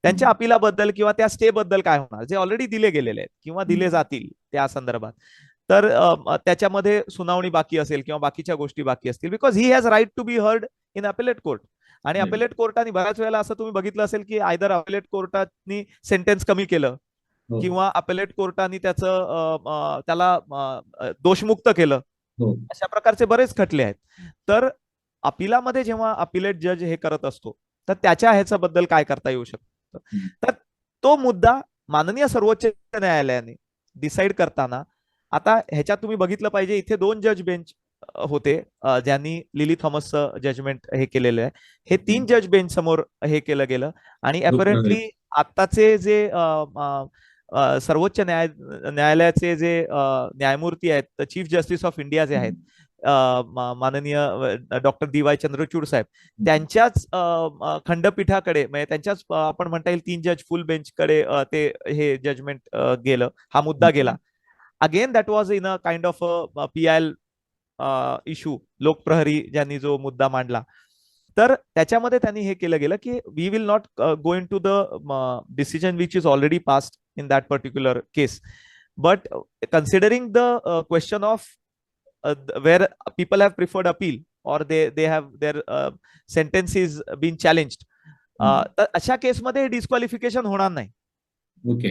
त्यांच्या अपिलाबद्दल किंवा त्या स्टे बद्दल काय होणार, जे ऑलरेडी दिले गेलेले आहेत किंवा दिले जातील त्या संदर्भात. तर त्याच्यामध्ये सुनावणी बाकी असेल किंवा बाकीच्या गोष्टी बाकी असतील, because he has right to be heard in appellate court. आणि अपेलेट कोर्टाने बऱ्याच वेळेला असं तुम्ही बघितलं असेल की आयदर अपेलेट कोर्टाने सेंटेन्स कमी केलं किंवा अपेलेट कोर्टाने त्याला दोषमुक्त केलं. अशा प्रकारचे बरेच खटले आहेत. तर अपिलामध्ये जेव्हा अपिलेट जज हे करत असतो तर त्याच्या ह्याच्याबद्दल काय करता येऊ शकतं, तर तो मुद्दा माननीय सर्वोच्च न्यायालयाने डिसाईड करताना, आता ह्याच्यात तुम्ही बघितलं पाहिजे इथे 2 जज बेंच होते ज्यांनी लिली थॉमसचं जजमेंट हे केलेलं आहे. हे 3 जज बेंच समोर हे केलं गेलं आणि अपेरेंटली आत्ताचे जे सर्वोच्च न्यायालयाचे जे न्यायमूर्ती आहेत, चीफ जस्टिस ऑफ इंडिया जे आहेत, माननीय डॉक्टर डी.वाय. चंद्रचूड साहेब, त्यांच्याच खंडपीठाकडे, म्हणजे त्यांच्याच आपण म्हणता येईल 3 जज फुल बेंचकडे ते हे जजमेंट गेलं, हा मुद्दा गेला. Again that was in a kind of PIL issue, Lokprahari ज्यांनी जो मुद्दा मांडला. तर त्याच्यामध्ये त्यांनी हे केलं गेलं की we will not go into the decision which is already passed in that particular case, but considering the question of where people have preferred appeal or they have their sentences been challenged, तर अशा केसमध्ये disqualification होणार नाही. Okay,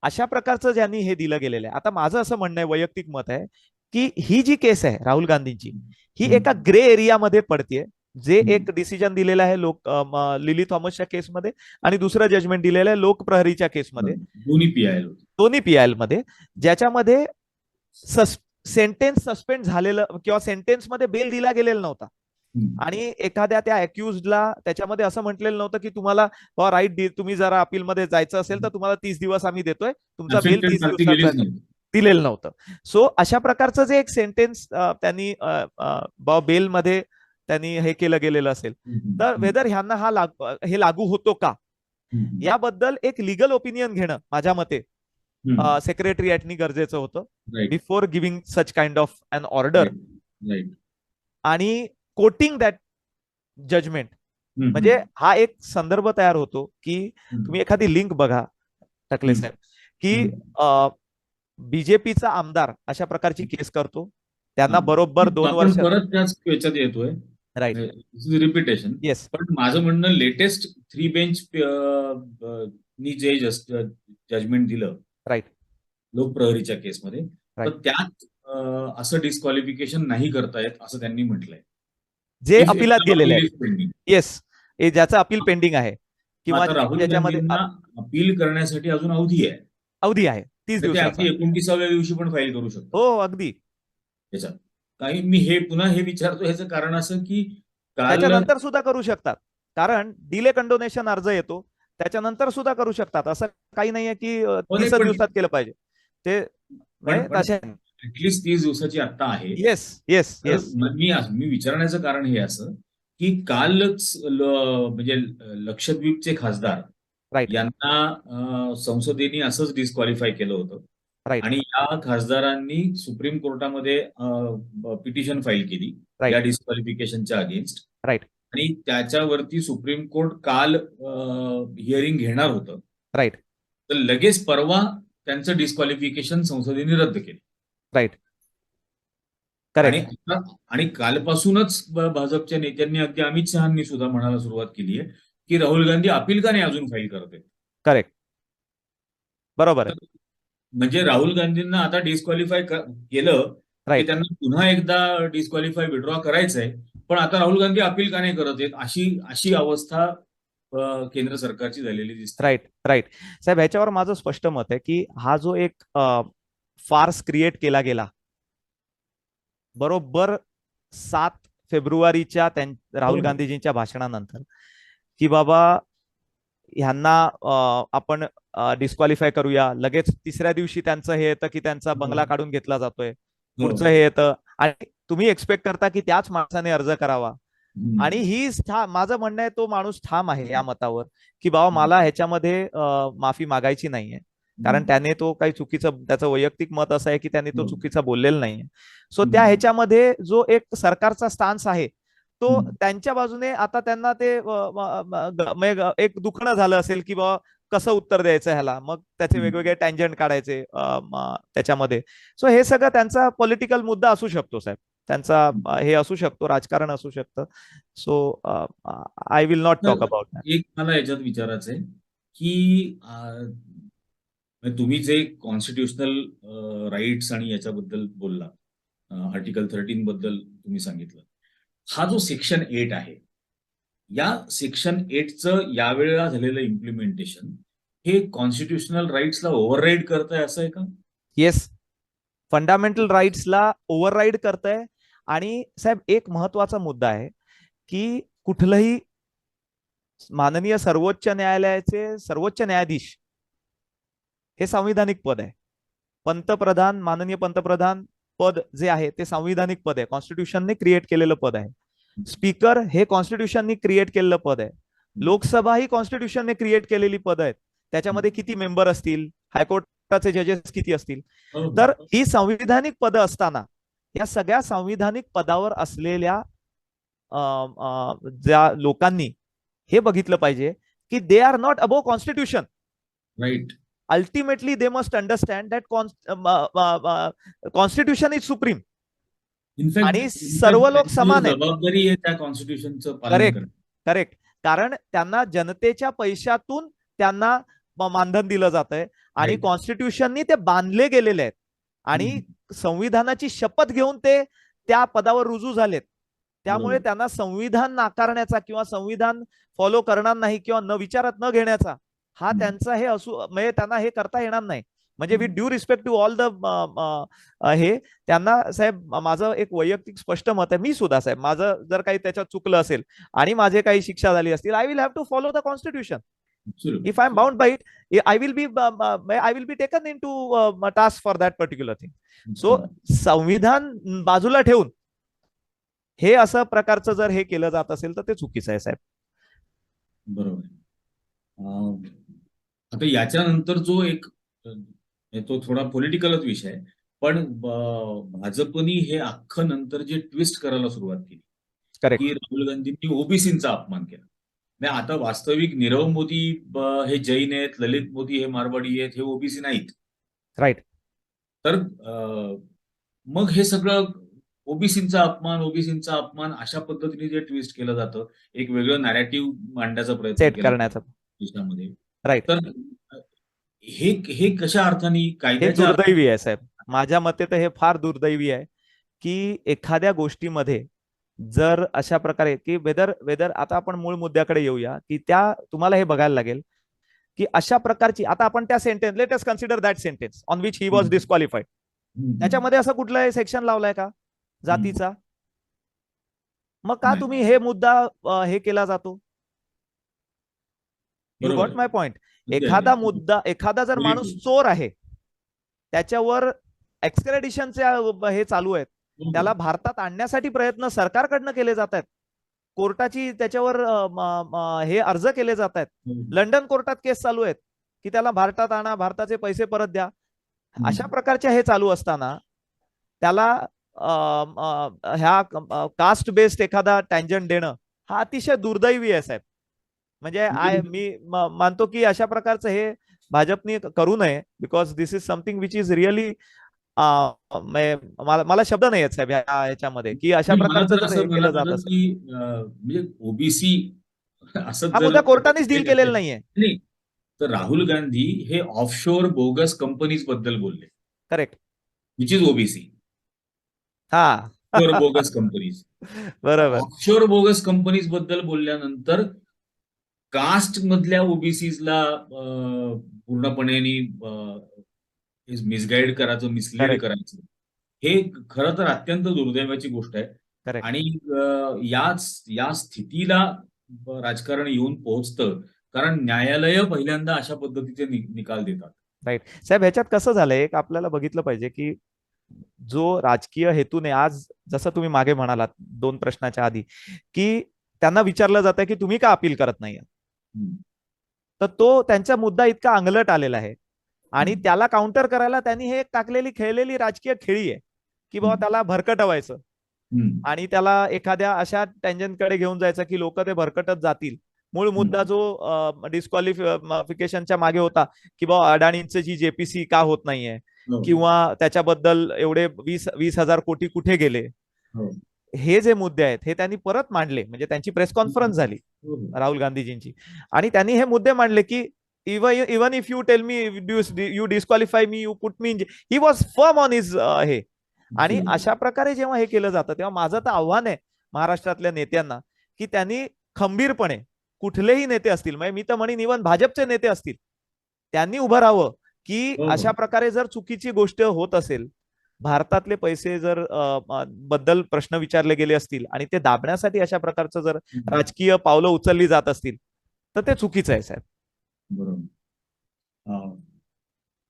अशा प्रकारचं ज्यांनी हे दिलं गेलेलं आहे. आता माझं असं म्हणणं आहे, वैयक्तिक मत आहे की ही जी केस आहे राहुल गांधींची, ही एका ग्रे एरियामध्ये पडते. जे एक डिसिजन दिलेलं आहे लिली थॉमसच्या केसमध्ये आणि दुसरं जजमेंट दिलेलं आहे लोकप्रहरीच्या केसमध्ये, दोन्ही PIL मध्ये, ज्याच्यामध्ये सेंटेन्स सस्पेंड झालेलं किंवा सेंटेन्स मध्ये बेल दिला गेलेला नव्हता आणि एखाद्या त्या अक्युज्डला त्याच्यामध्ये असं म्हटलेलं नव्हतं की तुम्हाला राईट, तुम्ही जरा अपील मध्ये जायचं असेल तर तुम्हाला 30 दिवस आम्ही देतोय, तुमचा बेल 30 दिवसाचा दिलेलं नव्हतं. सो अशा प्रकारचं जे एक सेंटेन्स त्यांनी बेल मध्ये त्यांनी हे केलं गेलेलं असेल, तर वेदर ह्यांना हे लागू होतो का याबद्दल एक लिगल ओपिनियन घेणं माझ्या मते सेक्रेटरीएटनी गरजेचं होतं before giving such kind of an order आणि कोटिंग दॅट जजमेंट. म्हणजे हा एक संदर्भ तयार होतो की तुम्ही एखादी लिंक बघा टकले साहेब, की बीजेपीचा आमदार अशा प्रकारची केस करतो, त्यांना बरोबर 2 वर्ष परत त्याच याच्यात येतोय, राईट, रिपिटेशन. येस, पण माझं म्हणणं लेटेस्ट 3 बेंच नी जे जजमेंट दिलं राईट लोकप्रहरीच्या केसमध्ये, तर त्यात असं डिस्क्वालिफिकेशन नाही करता येत असं त्यांनी म्हटलंय, जे अपिलात गेलेले आहे. येस, ज्याचं अपील पेंडिंग आहे किंवा राहुल गांधींना अपील करण्यासाठी अजून अवधी आहे 30 दिवसाचा. 29व्या दिवशी पण फाईल करू शकतो. हो, अगदी. याच्यात काही मी पुन्हा हे विचारतो, ह्याचं कारण असं की त्याच्यानंतर सुद्धा करू शकतात, कारण डिले कंडोनेशन अर्ज येतो, त्याच्यानंतर सुद्धा करू शकतात. असं काही नाहीये की 30 दिवसात केलं पाहिजे ते. ऍटलीस्ट 30 दिवसाची आता आहे. Yes yes yes. मी विचारण्याचं कारण हे असं की कालच म्हणजे लक्षद्वीपचे खासदार यांना संसदेने असंच डिस्क्वालिफाय केलं होतं आणि या खासदारांनी सुप्रीम कोर्टामध्ये पिटिशन फाईल केली या डिस्क्वालिफिकेशनच्या अगेन्स्ट. आणि त्याच्यावरती सुप्रीम कोर्ट काल हिअरिंग घेणार होतं. तर लगेच परवा त्यांचं डिस्क्वालिफिकेशन संसदेने रद्द केलं. आणि करेक्ट आणि कालपासूनच भाजपच्या नेत्यांनी अगदी अमित शहानी सुद्धा म्हणायला सुरुवात केली आहे की राहुल गांधी अपील का नाही अजून फाईल करत आहेत. करेक्ट बरोबर तर आहे. म्हणजे राहुल गांधींना आता डिस्क्वालिफाय केलं की राईट त्यांना पुन्हा एकदा डिस्क्वालिफाय विड्रॉ करायचंय, पण आता राहुल गांधी अपील का नाही करत आहेत अशी अशी अवस्था केंद्र सरकारची झालेली दिसते. राईट राईट साहेब, ह्याच्यावर माझं स्पष्ट मत आहे की हा जो एक फार्स क्रिएट केला गेला बरोबर 7 फेब्रुवारीच्या राहुल बरोबर. गांधीजींच्या भाषणानंतर, की बाबा ह्यांना आपण डिस्क्वालिफाय करूया, लगेच तिसऱ्या दिवशी त्यांचं हे येतं की त्यांचा बंगला हो. काढून घेतला जातोय, हो. पुढचं हे येतं आणि तुम्ही एक्सपेक्ट करता की त्याच माणसाने अर्ज करावा. आणि हम्म. ही माझं म्हणणं आहे, तो माणूस ठाम आहे या मतावर की बाबा हम्म. मला ह्याच्यामध्ये माफी मागायची नाहीये, कारण हम्म. त्याने तो काही चुकीचं, त्याचं वैयक्तिक मत असं आहे की त्याने तो हो. चुकीचा बोललेला नाहीये. सो त्या हम्म. ह्याच्यामध्ये जो एक सरकारचा स्टान्स आहे तो हम्म. त्यांच्या बाजूने, आता त्यांना ते म्हणजे एक दुखणं झालं असेल की बाबा कसं उत्तर द्यायचं ह्याला, मग त्याचे हम्म. वेगवेगळे टँजंट काढायचे त्याच्यामध्ये. सो हे सगळं त्यांचा पॉलिटिकल मुद्दा असू शकतो साहेब, त्यांचा हे असू शकतो, राजकारण असू शकतं. So I will not talk तर अबाउट दॅट. एक मला याच्यात विचारायचं आहे की तुम्ही जे कॉन्स्टिट्युशनल राईट्स आणि याच्याबद्दल बोलला, आर्टिकल 13 बद्दल तुम्ही सांगितलं, हा जो सेक्शन 8 आहे, या सेक्शन 8चं यावेळेला झालेलं इम्प्लिमेंटेशन हे कॉन्स्टिट्युशनल राईट्सला ओव्हरराईड करत आहे असं आहे का? येस, फंडामेंटल राईट्सला ओव्हरराईड करतंय. आणि साहेब एक महत्वाचा मुद्दा आहे की कुठलंही माननीय सर्वोच्च न्यायालयाचे सर्वोच्च न्यायाधीश हे संविधानिक पद आहे. पंतप्रधान, माननीय पंतप्रधान पद जे आहे ते संविधानिक पद आहे, कॉन्स्टिट्यूशनने क्रिएट केलेलं पद आहे. स्पीकर हे कॉन्स्टिट्यूशनने क्रिएट केलेलं पद आहे. लोकसभा ही कॉन्स्टिट्यूशनने क्रिएट केलेली पद आहेत. त्याच्यामध्ये किती मेंबर असतील, हायकोर्टाचे जजेस किती असतील, हो, तर हो. ही संविधानिक पदं असताना या सगळ्या संविधानिक पदावर असलेल्या ज्या लोकांनी हे बघितलं पाहिजे की they are not above constitution. Right. Ultimately they must understand that constitution is supreme in fact आणि इनफॅक्ट सर्व लोक त्यांच्यावर समान आहेत. जबाबदारी आहे त्या कॉन्स्टिट्यूशनचं पालन करेक्ट करणं. करेक्ट, कारण त्यांना जनतेच्या पैशातून त्यांना मानधन दिलं जात आहे आणि राईट. कॉन्स्टिट्यूशननी ते बांधले गेलेले आहेत आणि संविधानाची शपथ घेऊन ते त्या पदावर रुजू झालेत. त्यामुळे बरोबर. त्यांना संविधान नाकारण्याचा किंवा संविधान फॉलो करणार नाही किंवा न विचारात न घेण्याचा हा त्यांचा हे असू, म्हणजे त्यांना हे करता येणार नाही. म्हणजे with due respect to all the हे त्यांना साहेब, माझं एक वैयक्तिक स्पष्ट मत आहे, मी सुद्धा साहेब, माझं जर काही त्याच्यात चुकलं असेल आणि माझे काही शिक्षा झाली असतील, I will have to follow the constitution. If I am bound by it, I will be taken into task for that particular thing. So संविधान बाजूला ठेवून हे असं प्रकारचं जर हे केलं जात असेल तर ते चुकीचं आहे साहेब. बरोबर. आता याच्यानंतर जो एक तो थोडा पॉलिटिकलच विषय आहे, पण भाजपनी हे अख्खं नंतर जे ट्विस्ट करायला सुरुवात केली करेक्ट की राहुल गांधींनी ओबीसींचा अपमान केला. नाही, आता वास्तविक नीरव मोदी हे जैन आहेत, ललित मोदी हे मारवाडी आहेत, हे ओबीसी नाहीत. राईट. तर मग हे सगळं ओबीसींचा अपमान अशा पद्धतीने जे ट्विस्ट केलं जातं, एक वेगळं नॅरेटिव्ह मांडण्याचा प्रयत्न सेट केला करण्याचं. जातो देशामध्ये. राईट. तर हे हे कशा अर्थाने हे कायद्याच्या दुर्दैवी आहे साहेब, माझ्या मते तर हे फार दुर्दैवी आहे की एखाद्या गोष्टीमध्ये जर अशा प्रकारे की वेदर वेदर आता आपण मूळ मुद्द्याकडे येऊया की त्या तुम्हाला हे बघायला लागेल की अशा प्रकारची, आता आपण त्या sentence, let us consider that sentence on which he was disqualified, त्याच्यामध्ये असं कुठलंही सेक्शन लावलाय का जातीचा? मग का नाही. तुम्ही हे मुद्दा हे केला जातो? यू बरोबर गॉट आहे. माय पॉइंट. अगदी, एखादा अगदी. मुद्दा, एखादा जर Very माणूस true. चोर आहे, त्याच्यावर एक्स्ट्रॅडिशनचे हे चालू आहेत, हो, त्याला हो. भारतात आणण्यासाठी प्रयत्न सरकारकडनं केले जात आहेत, कोर्टाची त्याच्यावर हे अर्ज केले जात आहेत, लंडन कोर्टात केस चालू आहेत की त्याला भारतात आणा, भारताचे पैसे परत द्या. अशा प्रकारचे हे चालू असताना त्याला ह्या कास्ट बेस्ड एखादा टँजंट देणं हा अतिशय दुर्दैवी आहे साहेब. म्हणजे मी मानतो की अशा प्रकारचं हे भाजपने करू नये, because this is something which is really मला मला शब्द नाही आहेत साहेब ह्याच्यामध्ये, की अशा नाही, मला प्रकारचं तर जर हे असं केलं म्हणायचं जात आलं असेल. की म्हणजे ओबीसी असंच हा जर मुद्दा कोर्टानेच डील केलं केलेला असेल, नाहीये. नाही, तर राहुल गांधी हे ऑफशोअर बोगस कंपनीज बद्दल बोलले, करेक्ट. विच इज ओबीसी, हा. Offshore bogus companies. बरोबर. ऑफशोअर बोगस कंपनीज बद्दल बोलल्यानंतर कास्ट मधल्या ओबीसीजला पूर्णपणे मिसगाईड करायचं, मिसलीड करेक्ट. करायचं, हे खरं तर अत्यंत दुर्दैवाची गोष्ट आहे. करेक्ट. आणि या स्थितीला राजकारण येऊन पोहोचतं कारण न्यायालय पहिल्यांदा अशा पद्धतीचे निकाल देतात. राईट साहेब. ह्याच्यात कसं झालंय, एक आपल्याला बघितलं पाहिजे की जो राजकीय हेतूने आज, जसं तुम्ही मागे म्हणालात 2 प्रश्नाच्या आधी, की त्यांना विचारलं जातं की तुम्ही का अपील करत नाही, हम्म, तर तो त्यांचा मुद्दा इतका अंगलट आलेला आहे. आणि हम्म, त्याला काउंटर करायला त्यांनी हे टाकलेली खेळलेली राजकीय खेळी आहे, की बाबा हम्म, त्याला भरकटवायचं हम्म, आणि त्याला एखाद्या अशा टेंजनकडे घेऊन जायचं की लोक ते भरकटत जातील. मूळ मुद्दा हम्म, जो डिस्क्वालिफिकेशनच्या मागे होता, की बाबा अडाणींचं जी जेपीसी का होत नाहीये, हो, किंवा त्याच्याबद्दल एवढे 20,000 कोटी कुठे गेले, हो, हे जे मुद्दे आहेत हे त्यांनी परत मांडले. म्हणजे त्यांची प्रेस हम्म, कॉन्फरन्स झाली हो, हो, राहुल गांधीजींची, आणि त्यांनी हे मुद्दे मांडले की even if you tell me you disqualify me, you put me in, he was firm on his हे. आणि absolutely. अशा प्रकारे जेव्हा हे केलं जातं, तेव्हा माझं तर आव्हान आहे महाराष्ट्रातल्या नेत्यांना, की त्यांनी खंबीरपणे, कुठलेही नेते असतील, म्हणजे मी तर म्हणेन इव्हन भाजपचे नेते असतील, त्यांनी उभं राहावं की हो, हो, अशा प्रकारे जर चुकीची गोष्ट होत असेल, भारतातले पैसे जर बद्दल प्रश्न विचारले गेले असतील आणि ते दाबण्यासाठी अशा प्रकारचं जर हम्म, राजकीय पावलं उचलली जात असतील, तर ते चुकीचं आहे साहेब. बरोबर.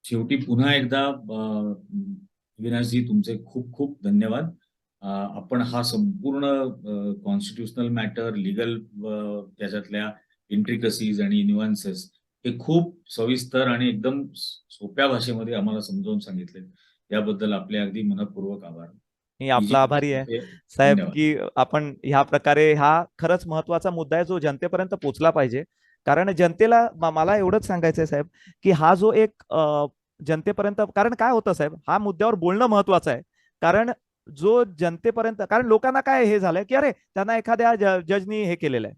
शेवटी पुन्हा एकदा अविनाशजी तुमचे खूप खूप धन्यवाद. आपण हा संपूर्ण कॉन्स्टिट्युशनल मॅटर, लिगल त्याच्यातल्या इंट्रिकसीज आणि न्युअन्सेस हे खूप सविस्तर आणि एकदम सोप्या भाषेमध्ये आम्हाला समजावून सांगितले. याबद्दल आपले अगदी मनपूर्वक आभार. मी ही जी आपला आभारी आहे तुमचे साहेब, धन्यवाद. की आपण ह्या प्रकारे, हा खरंच महत्वाचा मुद्दा आहे जो जनतेपर्यंत पोहोचला पाहिजे. कारण जनतेला मला एवढंच सांगायचं आहे साहेब, की हा जो एक जनतेपर्यंत, कारण काय होतं साहेब, हा मुद्द्यावर बोलणं महत्वाचं आहे. कारण जो जनतेपर्यंत, कारण लोकांना काय हे झालंय की अरे त्यांना एखाद्या जजनी हे केलेलं आहे,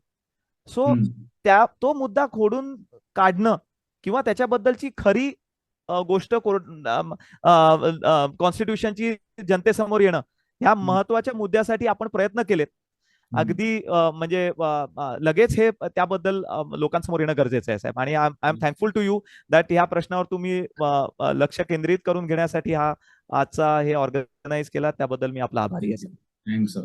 सो हम्म, तो मुद्दा खोडून काढणं किंवा त्याच्याबद्दलची खरी गोष्ट कॉन्स्टिट्यूशनची जनतेसमोर येणं, ह्या हम्म, महत्वाच्या मुद्द्यासाठी आपण प्रयत्न केलेत. हम्म. अगदी म्हणजे लगेच हे त्याबद्दल लोकांसमोर येणं गरजेचं आहे साहेब. आणि I am thankful to you that ह्या प्रश्नावर तुम्ही लक्ष केंद्रित करून घेण्यासाठी हा आजचा हे ऑर्गनाईज केला, त्याबद्दल मी आपला आभारी आहे. थँक्स.